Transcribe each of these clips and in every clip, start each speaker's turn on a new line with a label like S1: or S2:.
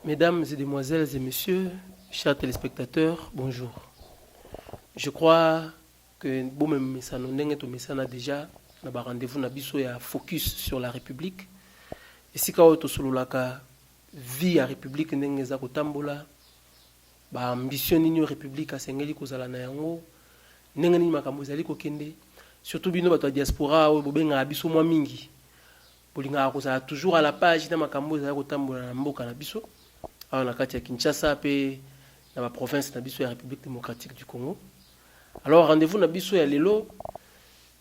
S1: Mesdames et demoiselles et messieurs, chers téléspectateurs, bonjour. Je crois que bon même ça a déjà un rendez-vous na biso ya focus sur la République. Et si ka auto sololaka vie à République ndenge za kotambola ba ambition ni République asengeli kozala na yango ndenge ni makambo ezali kokende surtout bino bato ya diaspora o bobenga biso mwa mingi. Bolinga kozala toujours à la page na makambo ezali kotambola na mboka na biso. On a kati ya Kinshasa pe na ba province na biso ya République démocratique du Congo. Alors rendez-vous na biso ya lelo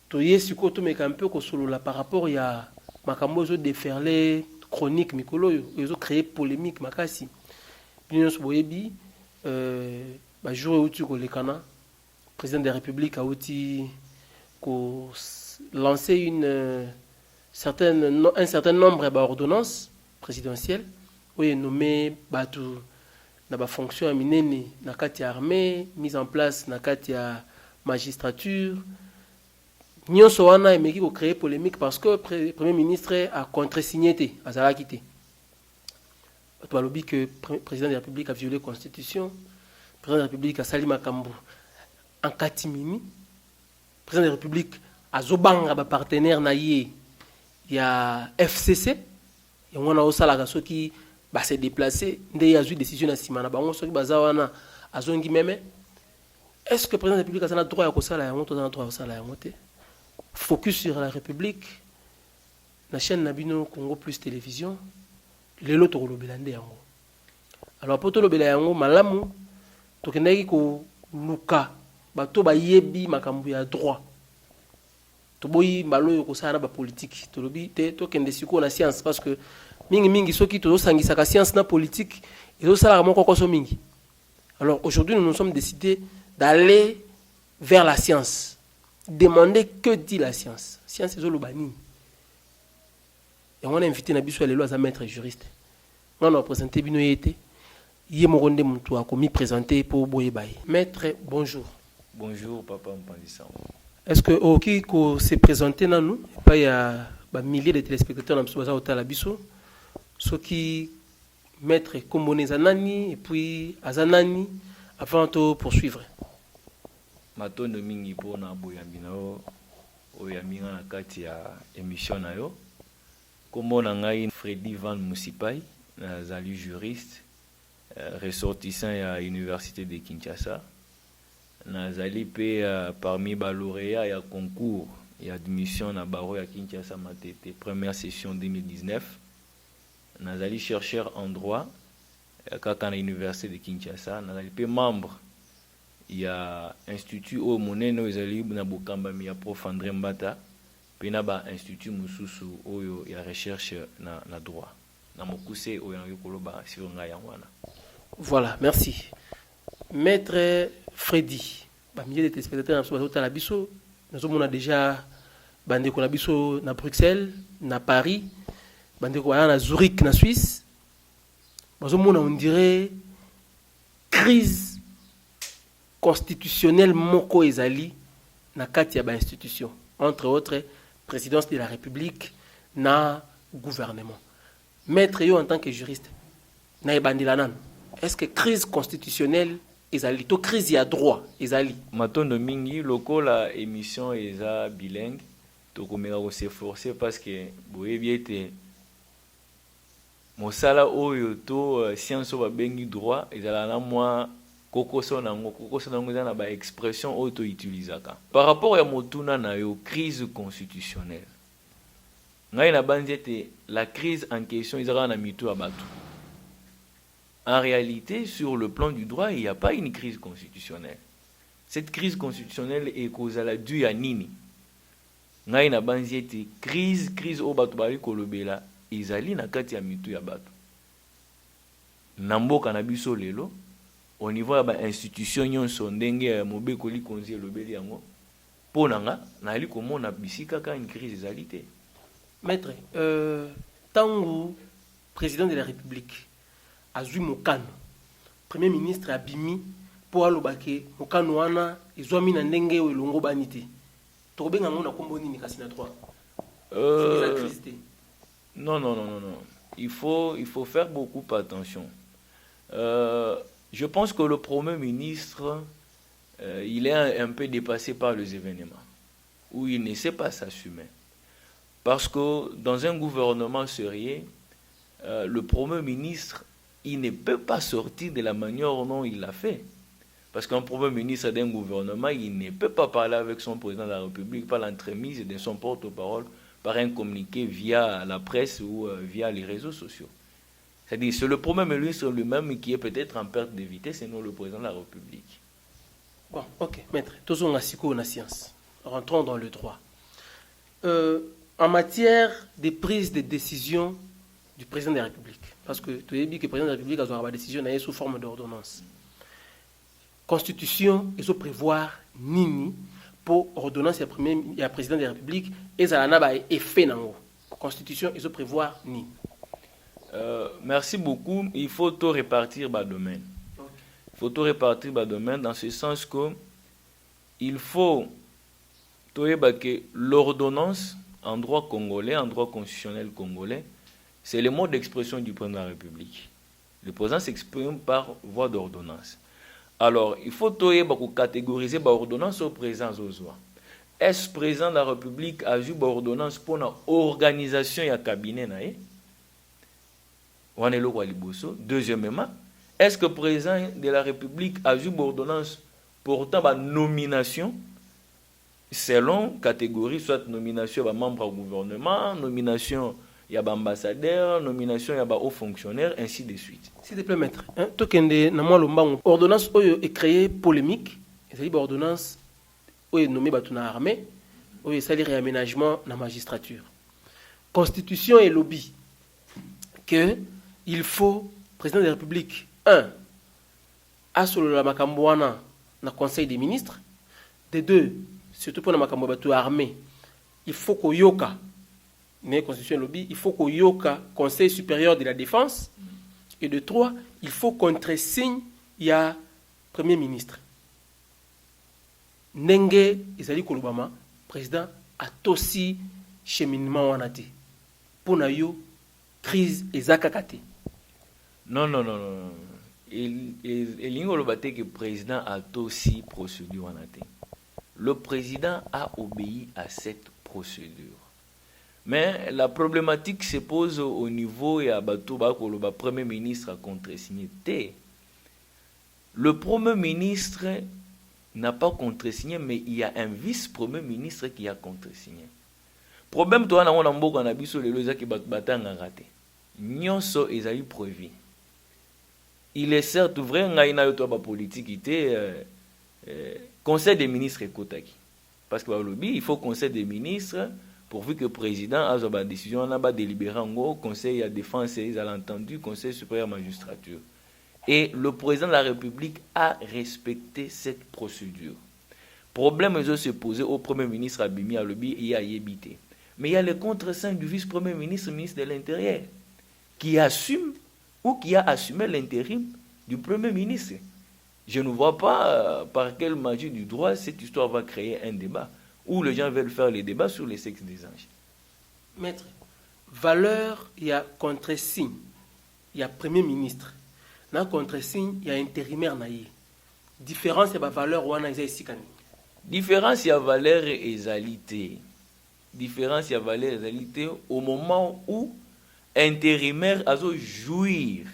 S1: to yesi ko to meka un peu ko solola par rapport ya makambo zo déferler chronique mikolo yo créer polémique makasi. Bino so boyebi ba jour outi ko lekana président de la République a outi ko lancer un certain nombre d'ordonnances présidentielles où est nommé batu na ba fonction ya minene na kati ya armée, mise en place na kati ya magistrature. Nyonso wana emeki ko créer polémique parce que premier ministre a contresigné te azala quitté. Batu balobi que président de la République a violé la constitution, président de la République a sali makambo en katimini, président de la République a zobanga ba partenaire na ye ya FCC et on a osala ka soki ba se déplacer ndé a eu décision na simana bango soki bazawana azongi meme. Est-ce que le président de la République a le droit à kosala yango to na droit à kosala yango te? Focus sur la République, la chaîne Nabino Congo Plus Télévision, les lots to lobela ndé yango. Alors pour to lobela yango malamu to kendaki ko luka bato ba yebi makambu ya droit. To boyi mbalo ko sala ba politique to lobi te to kende siko na science parce que mingi soki to sangisa ka science na politique et to sala moko ko so mingi. Alors aujourd'hui nous nous sommes décidés d'aller vers la science. Demander que dit la science. Science est olobani. Et on a invité Nabiso Lelo à maître juriste. On a présenté Bino Yete. Yemoronde Moutoua commis présenté pour Boyebaye. Maître, bonjour.
S2: Bonjour, papa Mpandissa.
S1: Est-ce que Oki s'est présenté dans nous? Il y a milliers de téléspectateurs dans le hôtel Abisso. Ceux qui maître Kombone Zanani et puis Azanani avant de poursuivre.
S2: Matondo mingi po na boyambi na oyambinga na kati ya émission na yo. Kombo na ngai Freddy Van Musipai, nazali juriste, ressortissant à l'université de Kinshasa. Nazali pe parmi ba lauréats ya concours et admission na barreau ya Kinshasa Matete première session 2019. Nazali chercheur en droit kaka na l'université de Kinshasa. Nazali pe membre il y a institut au moneno ezali na bokamba mi ya prof André Mbata pe na ba institut mususu oyo ya recherche na droit na mokuse oyo na yokoloba sur nga yangwana.
S1: Voilà, merci. Maître Freddy, ba milliers de téléspectateurs na hôtel Abisso, nous avons déjà bandeko na biso na Bruxelles, na Paris, bandeko na Zurich na Suisse. On dirait crise constitutionnelle moko ezali na kati ya ba institution, entre autres présidence de la République na gouvernement. Maître yo en tant que juriste na ebandila nan, est-ce que crise constitutionnelle ezali to crise ya droit ezali?
S2: Matondo mingi lokola émission eza bilingue to komeka ko s'efforcer parce que boyebi ete mosala oyo to science ba bengi droit ezala na moi kokoso nango na ba expression auto utilisaka par rapport à motuna na yo crise constitutionnelle ngai na banzete la crise en question ezaka na mitu ya batu. En réalité sur le plan du droit il n'y a pas une crise constitutionnelle. Cette crise constitutionnelle est causée due à nini ngai na banzete crise o batu bali kolobela ezali na kati ya mitu ya batu na mboka na biso lelo au niveau de l'institution nyonso ndenge mobekoli konzi lobeli yango ponanga na li komona bisika ka une crise ezalité.
S1: Maître tangu président de la République azui mokano premier ministre abimi po alobake mokano wana ezwami na ndenge o elongo banité to benga ngona kombo nini kasi na 3
S2: non il faut faire beaucoup attention. Je pense que le Premier ministre, il est un peu dépassé par les événements, où il ne sait pas s'assumer. Parce que dans un gouvernement sérieux, le Premier ministre, il ne peut pas sortir de la manière dont il l'a fait. Parce qu'un Premier ministre d'un gouvernement, il ne peut pas parler avec son président de la République par l'entremise de son porte-parole, par un communiqué via la presse ou via les réseaux sociaux. C'est-à-dire c'est le Premier ministre lui-même qui est peut-être en perte de vitesse et non le président de la République.
S1: Bon, ok, maître. Tous on a la science. Rentrons dans le droit. En matière de prise de décision du président de la République, parce que tu as dit que le président de la République a une décision sous forme d'ordonnance. Constitution, il faut prévoir nini pour ordonnance et le président de la République et ça n'a effet dans Constitution, il faut prévoir nini.
S2: Merci beaucoup. Il faut tout répartir par domaine. Il faut tout répartir par domaine dans ce sens que il faut que l'ordonnance en droit congolais, en droit constitutionnel congolais, c'est le mode d'expression du président de la République. Le président s'exprime par voie d'ordonnance. Alors, il faut catégoriser l'ordonnance au président. Est-ce que le président de la République a eu l'ordonnance pour l'organisation du cabinet? Deuxièmement, est-ce que le président de la République a eu l'ordonnance portant la nomination selon catégorie, soit nomination de membre du gouvernement, nomination il y a des ambassadeurs, nomination il y a des hauts fonctionnaires, ainsi de suite.
S1: S'il te plaît, maître, l'ordonnance est créée polémique, c'est-à-dire l'ordonnance est nommée dans l'armée, c'est le réaménagement dans la magistrature. Constitution et lobby, que il faut, président de la République, asolo la makambouana dans le Conseil des ministres, de deux, surtout pour la makambouana armée, il faut qu'il y ait Constitution lobby, il faut qu'il y ait Conseil supérieur de la défense. Et de trois, il faut contre-signe, il y a Premier ministre. Nenge Ezali Kolobama, président, a aussi cheminement wanate. Pour na yo, crise ezakakate.
S2: Non. Il y a le président a aussi procédure wanate. Le président a obéi à cette procédure. Mais la problématique se pose au niveau et à Batouba que le Premier ministre a contresigné. Le Premier ministre n'a pas contresigné, mais il y a un vice-premier ministre qui a contresigné. Problème, toi, on a un bon abisso les lois qui battent en raté. Nyonso ezali prévu. Il est certes vrai, qu'il y a une politique conseil des ministres et Kotaki. Parce que il faut conseil des ministres. Pourvu que le président a une décision, on a délibéré au Conseil de défense et à l'entendu, Conseil supérieur de magistrature. Et le président de la République a respecté cette procédure. Problème se posé au Premier ministre Abimi Alobi et à Yébité. Mais il y a le contre-sein du vice-premier ministre, ministre de l'Intérieur, qui assume ou qui a assumé l'intérim du Premier ministre. Je ne vois pas par quelle magie du droit cette histoire va créer un débat où les gens veulent faire les débats sur les sexes des anges.
S1: Maître, valeur, il y a contre-signe, il y a Premier ministre. Dans contre-signe, il y a intérimaire. Différence, il y a valeur ou ici.
S2: Différence, il y a valeur et égalité. Différence, il y a valeur et égalité au moment où intérimaire a jouir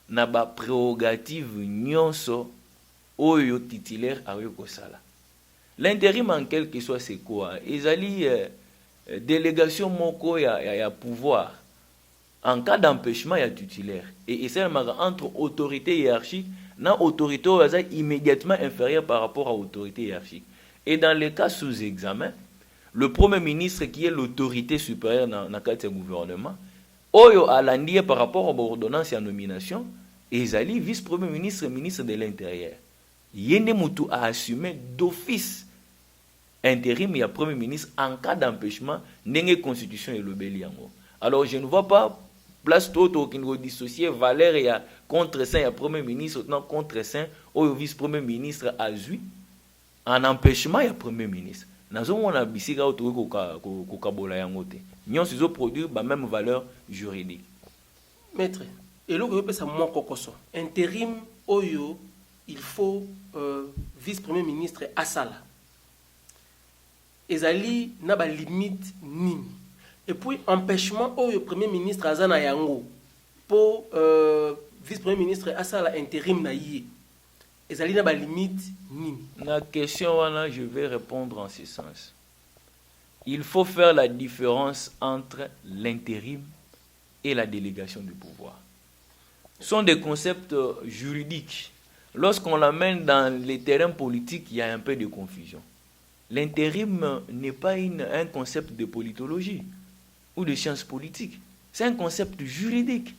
S2: na ba prérogative nyonso oyo titulaire a yokosala. L'intérim en quelque soit c'est quoi? Ils allaient délégation moko ya pouvoir. En cas d'empêchement, il y a titulaire. Et c'est entre autorité hiérarchique, na autorité immédiatement inférieure par rapport à l'autorité hiérarchique. Et dans les cas sous examen, le Premier ministre qui est l'autorité supérieure dans le cadre du gouvernement, oyo alandier par rapport aux ordonnances et à nomination, et Zali, vice-premier ministre, ministre de l'Intérieur. Yene Moutou a assumé d'office intérim et Premier ministre en cas d'empêchement, n'est constitution et le béliango. Alors je ne vois pas place toto qui nous dissocier valeur et contre-saint et Premier ministre, non contre-saint, ou vice-premier ministre a eu en empêchement et Premier ministre. Nous avons bisika autour de Kabola Yangote. Nous avons produit la même valeur juridique.
S1: Maître, Et là, on peut ça moins kokoso. Intérim, oyo, il faut vice-premier ministre Asala. Ezali n'a pas limite nini. Et puis empêchement oyo premier ministre Azana Yango pour vice-premier ministre Asala intérim na yé. Ezali n'a pas limite nini.
S2: La question là, je vais répondre en ce sens. Il faut faire la différence entre l'intérim et la délégation du pouvoir. Ce sont des concepts juridiques. Lorsqu'on l'amène dans les terrains politiques, il y a un peu de confusion. L'intérim n'est pas un concept de politologie ou de sciences politiques. C'est un concept juridique.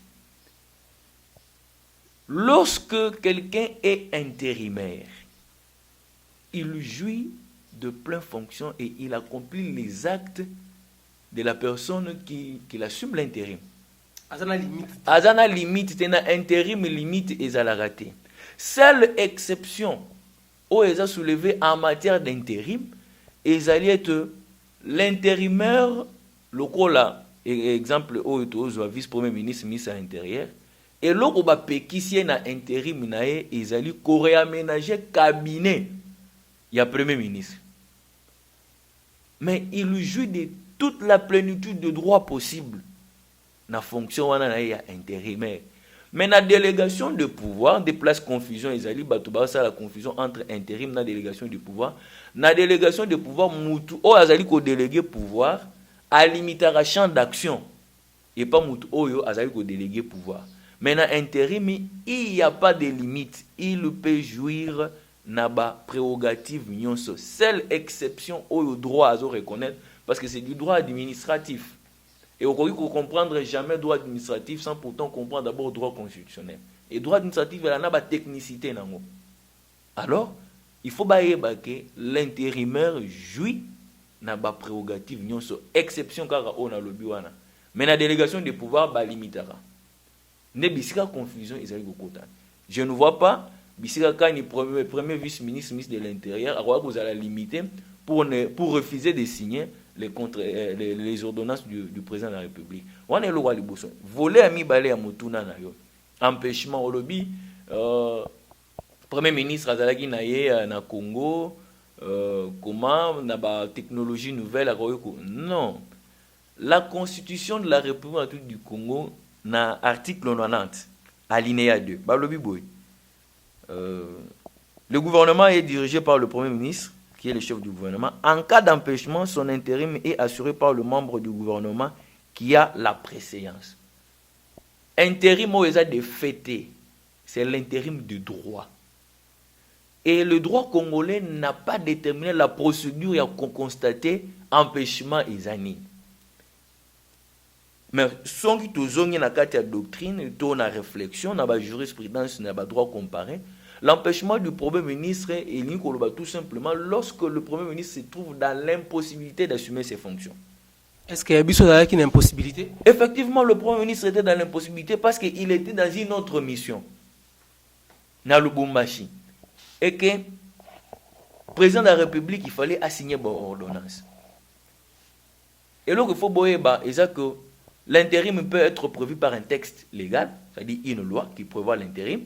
S2: Lorsque quelqu'un est intérimaire, il jouit de plein fonction et il accomplit les actes de la personne qui assume l'intérim. Azana limite, tena intérim limite et à la raté. Seule exception où ils ont soulevé en matière d'intérim, ils allaient être l'intérimaire, le cola, exemple, où ils vice-premier ministre, ministre à l'intérieur, et l'autre, où ils ont intérim, ils allaient réaménager cabinet, il y a premier ministre. Mais il jouit de toute la plénitude de droits possibles. La fonction intérimaire. Mais la délégation de pouvoir, des places confusion, ils allaient la confusion entre intérim et la délégation de pouvoir. La délégation de pouvoir, moutou, ou azali ko délégué pouvoir, à limiter le champ d'action. Et pas moutou, ou azali ko délégué pouvoir. Mais dans l'intérim, il n'y a pas de limite. Il peut jouir naba prérogative nyonso. Seule exception au droit à reconnaître, parce que c'est du droit administratif. Et on ne comprendre jamais le droit administratif sans pourtant comprendre d'abord le droit constitutionnel. Et le droit administratif, il y a une technicité. Alors, il faut que l'intérimaire jouit na ba prérogative nyonso exception car on a le biwana. Mais la délégation de pouvoir ba limitera. Ne bisika confusion ezali kokota. Je ne vois pas bisika ka ni premier vice-ministre ministre de l'intérieur à quoi vous allez limiter pour refuser de signer les ordonnances du président de la République. On est le roi liboso. Voler à mi balé à motuna na yo. Empêchement au lobby premier ministre azalaki na ye na Congo comment na ba technologie nouvelle à Koyoko. Non. La constitution de la République du Congo na article 90 alinéa 2. Ba lobby boy. Le gouvernement est dirigé par le premier ministre qui est le chef du gouvernement. En cas d'empêchement, son intérim est assuré par le membre du gouvernement qui a la préséance. Intérim où ils ont des fêtés, c'est l'intérim de droit. Et le droit congolais n'a pas déterminé la procédure à constater empêchement isani. Mais son qui tozongi na kati ya doctrine, to na réflexion, na ba jurisprudence, na ba droit comparé. L'empêchement du Premier ministre est tout simplement lorsque le Premier ministre se trouve dans l'impossibilité d'assumer ses fonctions.
S1: Est-ce qu'il y a une impossibilité?
S2: Effectivement, le Premier ministre était dans l'impossibilité parce qu'il était dans une autre mission, dans le Lubumbashi. Et que le président de la République, il fallait assigner une ordonnance. Et donc, il faut que l'intérim peut être prévu par un texte légal, c'est-à-dire une loi qui prévoit l'intérim,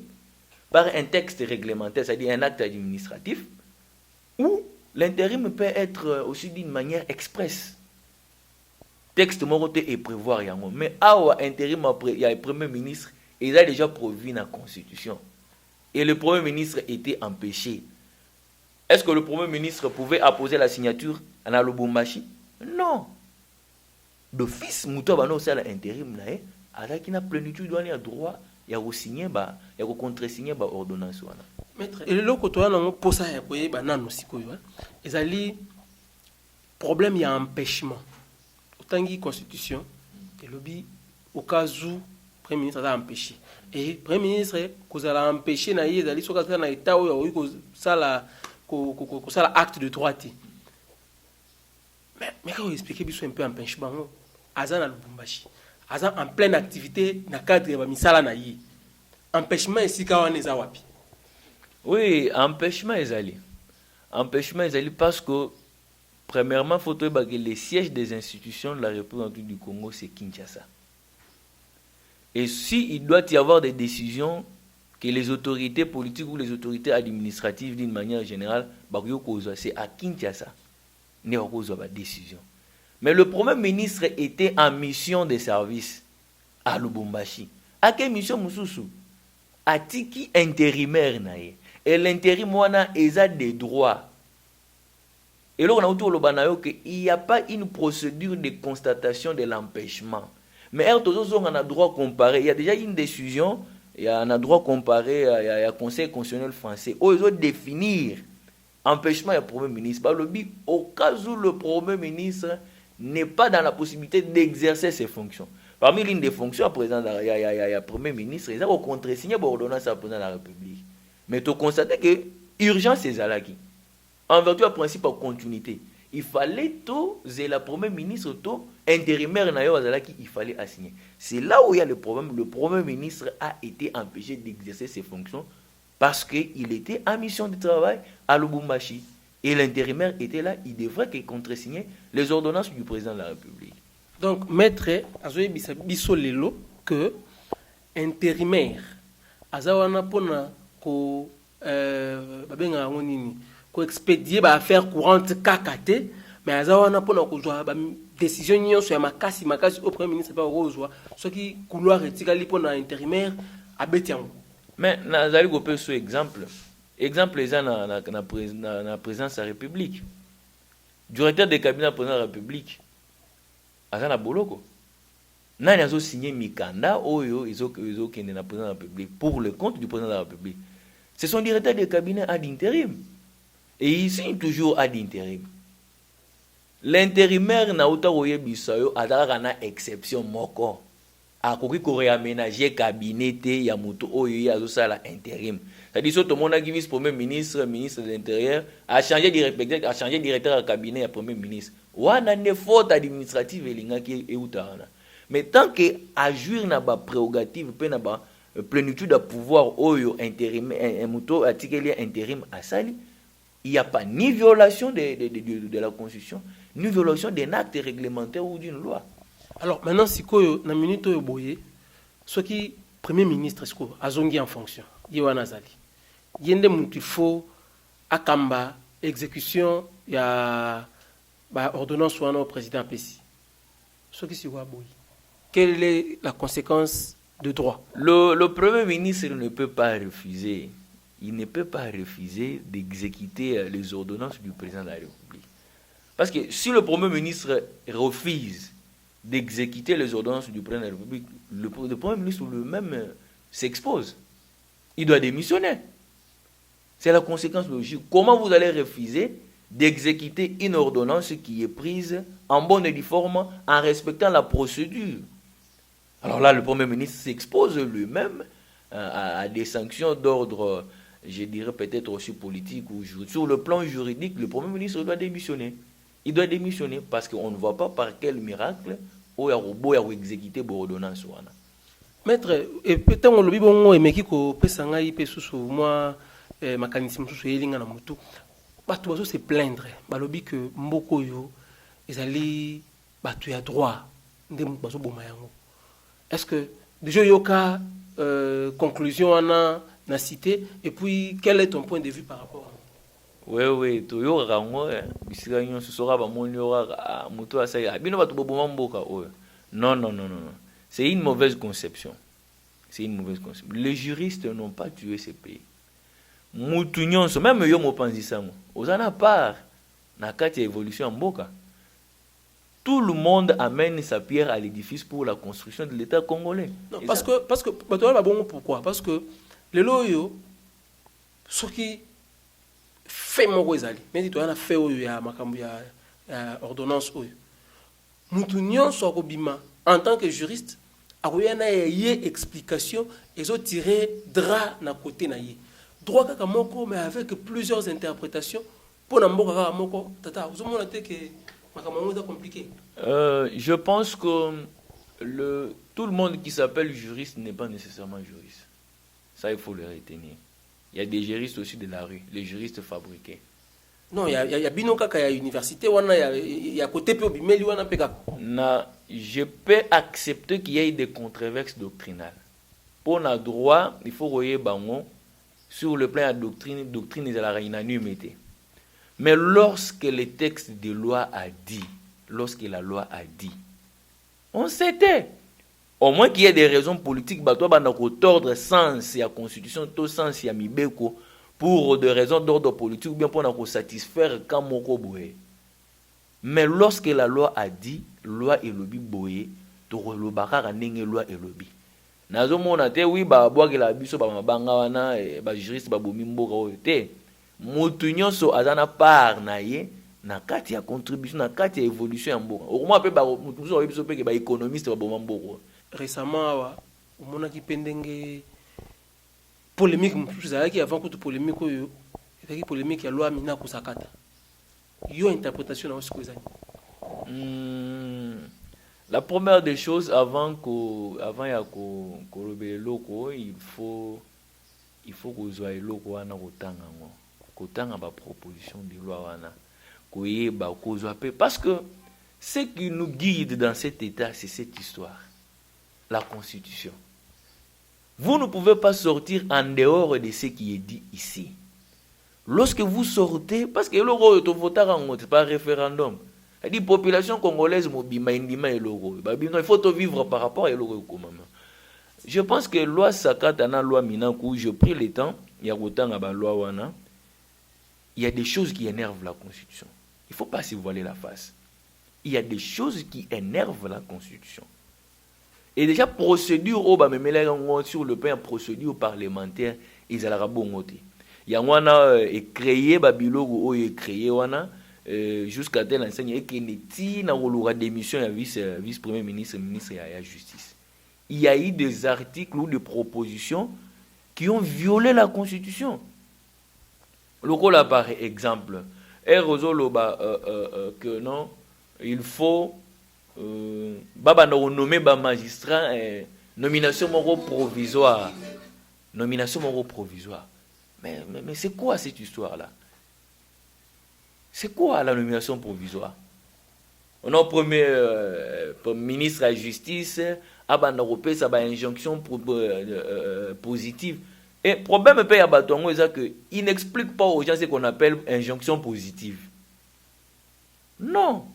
S2: par un texte réglementaire, c'est-à-dire un acte administratif, ou l'intérim peut être aussi d'une manière expresse. Texte moroté et prévoir yango. Mais à intérim il y a le premier ministre, il a déjà prévu la constitution. Et le premier ministre était empêché. Est-ce que le premier ministre pouvait apposer la signature à la Lubumbashi? Non. D'office, Moutou Abano, c'est l'intérim, il a plénitude, il a droit. Il y a signé, il y a contre-signé l'ordonnance.
S1: Maître, et le côté où pour ça, il y a un problème, il y a un empêchement. Autant qu'il y a une constitution, et le au cas où le Premier ministre a empêché. Et le Premier ministre, il a empêché, il a dit que c'est l'acte de droit. Mais quand vous expliquez un peu l'empêchement, Azan à Lubumbashi. En pleine activité dans le cadre de misala na yi. Empêchement ici quand on est wapi.
S2: Oui, empêchement ezali. Empêchement ezali parce que premièrement il faut que les sièges des institutions de la République du Congo c'est Kinshasa. Et s'il doit y avoir des décisions que les autorités politiques ou les autorités administratives d'une manière générale, c'est à Kinshasa, ne pas décision. Mais le Premier ministre était en mission de service à Lubumbashi. À quelle mission Moussoussou? A tiki intérimaire nae. Et l'intérim wana a des droits. Et là on a autour le il n'y a pas une procédure de constatation de l'empêchement. Mais on a droit comparé. Il y a déjà une décision, il y a un droit comparé, il y a un conseil constitutionnel français. Ils ont définir empêchement du Premier ministre. Au cas où le Premier ministre n'est pas dans la possibilité d'exercer ses fonctions. Parmi l'une des fonctions, il y a Premier ministre, ils ont contre-signé l'ordonnance à la présidence de la République. Mais tu constates que l'urgence est là. En vertu du principe de continuité, il fallait tout, c'est le Premier ministre, tout, intérimaire, il fallait assigner. C'est là où il y a le problème. Le Premier ministre a été empêché d'exercer ses fonctions parce qu'il était en mission de travail à Lubumbashi. Et l'intérimaire était là, il devrait contre-signer les ordonnances du président de la République.
S1: Donc, maître, azoye biso lelo que intérimaire azawana pona ko babenga ngonini ko expédier ba affaire courante kakate mais azawana pona ko zwa ba décision nyonso ya makasi au premier ministre ba kozwa soki couloir etikali pona intérimaire abeti yango.
S2: Mais nazali ko pe so exemple eza na présidence de la République. Directeur des cabinets président de la République azana boloko. Nani azo signé mikanda oyo izo kende na président de la République pour le compte du président de la République. C'est son directeur de cabinet ad intérim. Et il signe toujours ad intérim. L'intérimaire na uta oye bisayo adara na exception moko. Akoki ko réaménager cabinet ya muto oyo yazo sala intérim. C'est-à-dire que tout le monde a vice premier ministre, ministre de l'Intérieur, a changé directeur de cabinet à premier ministre. Wana ne faute administrative elingaki eutana. Mais tant que agir na ba prérogative pe na ba plénitude de pouvoir oyo intérim muto atikeli intérim asali, il n'y a pas ni violation de la constitution, ni violation d'un acte réglementaire ou d'une loi.
S1: Alors maintenant sikoyo na minute oyo boye, ce qui premier ministre siko azongi en fonction. Yewana zali. Yende mutu faut akamba exécution ya ba ordonnance wana au président Pessi. Ce qui si wa boye. Quelle est la conséquence de droit?
S2: Le Premier ministre ne peut pas refuser. Il ne peut pas refuser d'exécuter les ordonnances du président de la République. Parce que si le Premier ministre refuse d'exécuter les ordonnances du président de la République, le Premier ministre lui-même s'expose. Il doit démissionner. C'est la conséquence logique. Comment vous allez refuser d'exécuter une ordonnance qui est prise en bonne et due forme en respectant la procédure? Alors là, le Premier ministre s'expose lui-même à des sanctions d'ordre, je dirais peut-être aussi politique ou juridique. Sur le plan juridique, le Premier ministre doit démissionner. Il doit démissionner parce qu'on ne voit pas par quel miracle il y a exécuté l'ordonnance.
S1: Maître, peut-être on lobby bon et meki ko pesanga ipe susu moi mécanisme susu yelinga na mutu. Batu bazo se plaindre. Ba lobby que mboko yo ezali batu ya droit nde bazo boma yango. Est-ce que déjà yoka conclusion na cité et puis quel est ton point de vue par rapport à
S2: oui, to yo rango bisika nyo sosora ba monyo ra mutu asaya bino batu boma mboka oyo. Non. C'est une mauvaise conception. C'est une mauvaise conception. Les juristes n'ont pas tué ce pays. Mutu nyonso même yo mopanzi sango. Ozana part na kati évolution mboka. Tout le monde amène sa pierre à l'édifice pour la construction de l'État congolais.
S1: Non, parce que pourquoi? Parce que les loyo ce qui fait mon ezali mais tu as fait oyo ya makambo ya ordonnance oyo mutu nyonso akobima en tant que juriste akoyana ye explication ezo tirer drap na côté na ye droit kaka moko mais avec plusieurs interprétations pour na mboka kaka moko tata ozomona te que makambo est compliqué.
S2: Je pense que tout le monde qui s'appelle juriste n'est pas nécessairement juriste. Ça, il faut le retenir. Il y a des juristes aussi de la rue, les juristes fabriqués.
S1: Non, il y a bino kaka ya université wana il y a côté pe obimeli wana pe kaka.
S2: Je peux accepter qu'il y ait des controverses doctrinales. Pour le droit, il faut voyer bango sur le plan de la doctrine de la unanimité. Mais lorsque le texte de loi a dit, lorsque la loi a dit, on s'était. Au moins qu'il y ait des raisons politiques, bah toi bah tordre sens la constitution, tout sens ya mibeko pour des raisons d'ordre politique ou bien pour satisfaire quand moko boye. Mais lorsque la loi a dit, loi et lobby boye, to le bakara ndenge loi et lobby. Nazo mona te oui ba boakela biso ba mabanga wana ba juriste ba bomi mboka oyo te. Mutu nyonso azana part na ye na kati ya contribution na kati ya évolution ya mboka. Okuma pe ba mutu nyonso biso pe ke ba économiste ba boma mboko.
S1: Récemment awa omona ki pendenge polémique mutu zalaki avant que tu polémique oyo etaki polémique ya loi mina kusakata. Yo interprétation na osiko ezali.
S2: La première des choses, avant ya ko robele loko, il faut que soit loko wana kotanga ba proposition de loi wana koyeba kozwa pe parce que ce qui nous guide dans cet état, c'est cette histoire, la constitution. Vous ne pouvez pas sortir en dehors de ce qui est dit ici. Lorsque vous sortez, parce que loko to votera c'est pas référendum. La population congolaise mobima indima et logo. Il faut tout vivre par rapport à logo. Je pense que loi sakata na loi minaku, je pris le temps, il y a autant à loi wana. Il y a des choses qui énervent la constitution. Il faut pas se voiler la face. Il y a des choses qui énervent la constitution. Et déjà procédure au ba memela sur le plan procédure parlementaire, ils allaient bongoté. Il y a wana créé babilogo o créé wana. Jusqu'à tel enseigne que neti na roloura démission ya vice premier ministre ya justice. Il y a eu des articles ou des propositions qui ont violé la constitution. Lokola par exemple, que non, il faut baba no nommer ba magistrat nomination moro provisoire. Nomination moro provisoire. Mais c'est quoi cette histoire là? C'est quoi la nomination provisoire? On a un premier ministre à la justice, ça va injonction positive. Et le problème c'est qu'il n'explique pas aux gens ce qu'on appelle injonction positive. Non.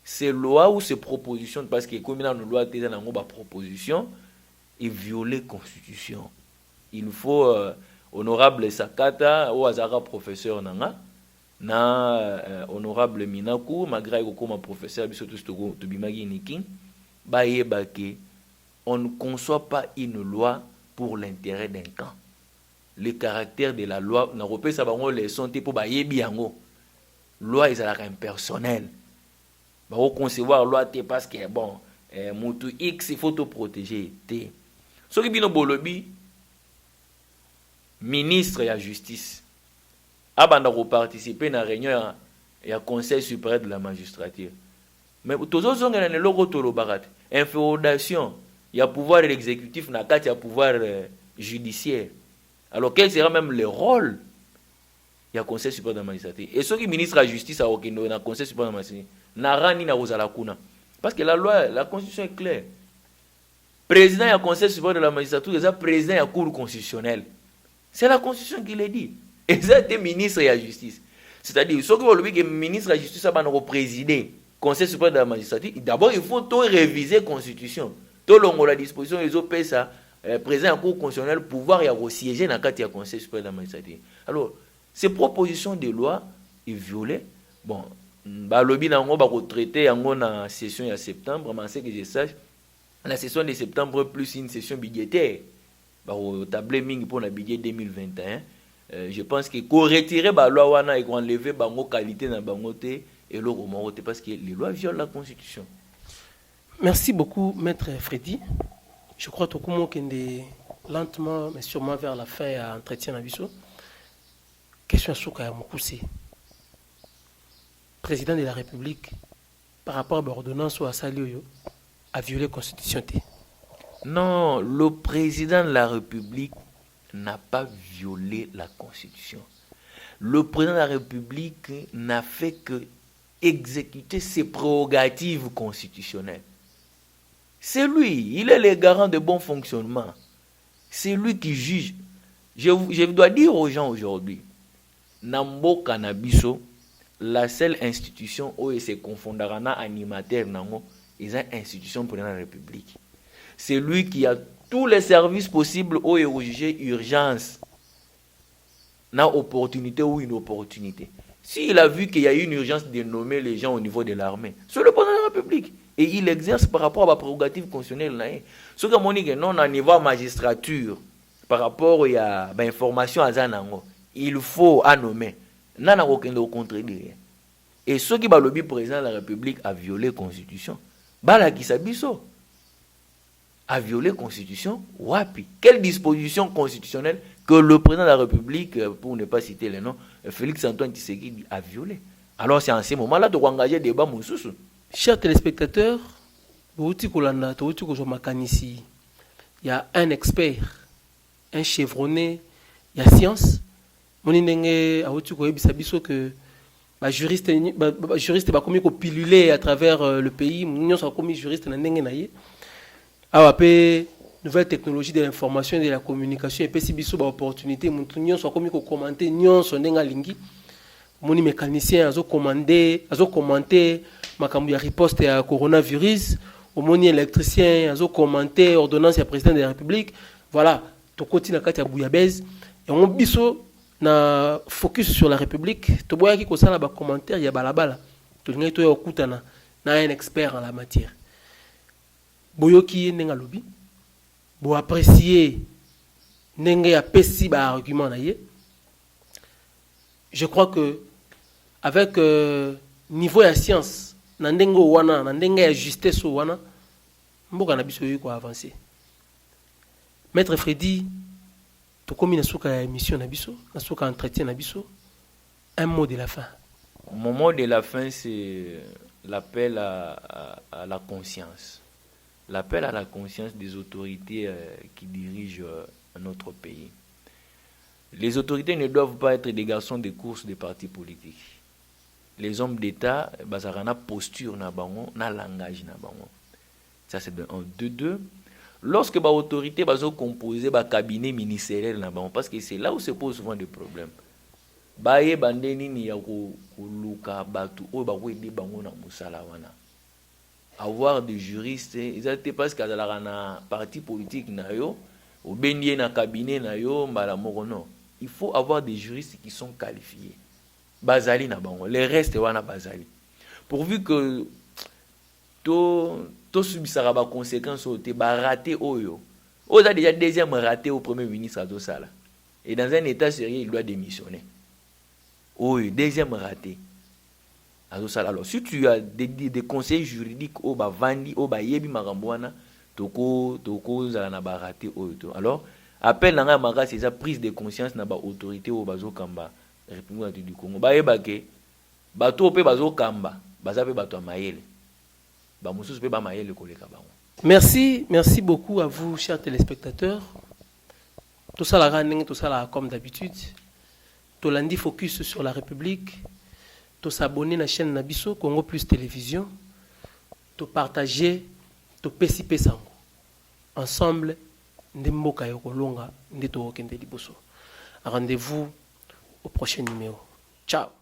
S2: C'est loi ou c'est proposition, parce que comme dans la loi, il y a une proposition et violer la constitution. Il faut, honorable Sakata, ou Azara professeur Nanga, honorable Minaku malgré comme professeur on ne conçoit pas une loi pour l'intérêt d'un camp. Le caractère de la loi n'a pas ça bango les sont pour bayebi yango loi est impersonnelle ba concevoir loi parce que bon mutu X il faut te protéger té ce qui bino bolobi ministre ya justice abanda ko participer na réunion ya conseil supérieur de la magistrature mais tozo zonga na loko tolo barat inféodation ya pouvoir exécutif na kati ya pouvoir judiciaire. Alors quel sera même le rôle ya conseil supérieur de la magistrature et ce qui ministre de la justice a okendo na conseil supérieur de la magistrature na rani na kozala kuna parce que la loi la constitution est claire. Président ya conseil supérieur de la magistrature c'est président ya cour constitutionnelle. C'est la constitution qui le dit. Et c'est ministre de la justice. C'est-à-dire, ce que vous voulez que le ministre de la justice va présider le conseil supérieur de la magistrature, d'abord, il faut tout réviser la constitution. Tout le monde à la disposition, les autres ça, président de la cour constitutionnelle, pouvoir y avoir siégé dans le conseil supérieur de la magistrature. Alors, ces propositions de loi sont violées. Bon, le on va traiter en la session de septembre, mais ce que je sache, la session de septembre plus une session budgétaire. Au tableau ming pour le budget 2021. Je pense que qu'on retirer la loi wana et qu'on enlever la qualité dans bangote et l'autre parce que les lois violent la constitution.
S1: Merci beaucoup maître Freddy. Je crois que nous sommes lentement mais sûrement vers la fin à entretien à Bissau. Question sur ya Mokuse. Président de la République par rapport à l'ordonnance ou à Salio a violé la constitution.
S2: Non, le président de la République n'a pas violé la Constitution. le président de la République n'a fait que exécuter ses prérogatives constitutionnelles. C'est lui, il est le garant de bon fonctionnement. C'est lui qui juge. Je dois dire aux gens aujourd'hui, Nambo Kanabiso, la seule institution où il se confondera na animateur nango, c'est l'institution président de la République. C'est lui qui a tous les services possibles où il est jugé urgence, na opportunité ou inopportunité. S'il a vu qu'il y a une urgence de nommer les gens au niveau de l'armée, c'est le président de la République. Et il exerce par rapport à la prérogative constitutionnelle. Ce que je dis, non, au niveau de la magistrature, par rapport à l'information à Zanango, il faut nommer. Il n'y a aucun contredire. Et ceux qui le président de la République a violé la Constitution, Bala qui s'abisso a violé la Constitution, wapi. Quelle disposition constitutionnelle que le président de la République, pour ne pas citer les noms, Félix Antoine Tshisekedi a violé. Alors c'est en ce moment-là de engager des débats moussous.
S1: Chers téléspectateurs, il y a un expert, un chevronné, il y a science. Que les juristes sont commis pilulé à travers le pays. Nous sommes commis juristes. Nouvelle technologie de l'information et de la communication. Et puis, si nous avons l'opportunité, nous sommes commis commenter, nous sommes les mécaniciens ont commenté ma riposte à coronavirus. Les électriciens ont commenté l'ordonnance du président de la République. Voilà, tout côté na kati ya Bouyabez. Et on biso na focus sur la République. To boya ki ko sala ba commentaire ya balabala. To ngai to okutana na un expert en la matière. Boyoki nenga lobi. Bo apprécier nenga ya pesi ba argument na ye. Je crois que avec niveau de science, nandengo wana, nandenga ya justesse wana, mboka na biso yo ko avancer. Maître Freddy, to komi na suka ya émission na biso, na suka entretien na biso, un mot de la fin.
S2: Mon mot de la fin, c'est l'appel à la conscience. L'appel à la conscience des autorités qui dirigent notre pays. Les autorités ne doivent pas être des garçons de course des partis politiques. Les hommes d'État, ils ont une posture, un langage. Ça, c'est de 1. De 2, lorsque les autorités sont composées un cabinet ministériel, parce que c'est là où se posent souvent des problèmes. Avoir des juristes, ils étaient parce qu'il y a un parti politique, ou bien un cabinet, il faut avoir des juristes qui sont qualifiés. Bazali na bango, les restes wana bazali. Pourvu que to subissera ba conséquences au te ba raté oyo. On a déjà deuxième raté au premier ministre à Dosala. Et dans un état sérieux, il doit démissionner. Oui, deuxième raté. À Dosala. Alors, si tu as des conseils juridiques au ba vandi, au ba yebi marambouana, toko zala na ba raté oyo. Alors, appel nanga maka c'est ça prise de conscience na ba autorité au bazo kamba. République du Congo. Baebake bato pe bazo kamba, bazape bato mayele. Ba mususu pe ba mayele koleka bango.
S1: Merci beaucoup à vous chers téléspectateurs. Tout ça la running, tout ça là comme d'habitude. Tout lundi focus sur la République. Tout s'abonner à la chaîne Nabiso Congo Plus Télévision. Tout partager, tout pesipe sango. Ensemble, ndemboka yokolonga ndeto okende liboso. Rendez-vous au prochain numéro. Ciao.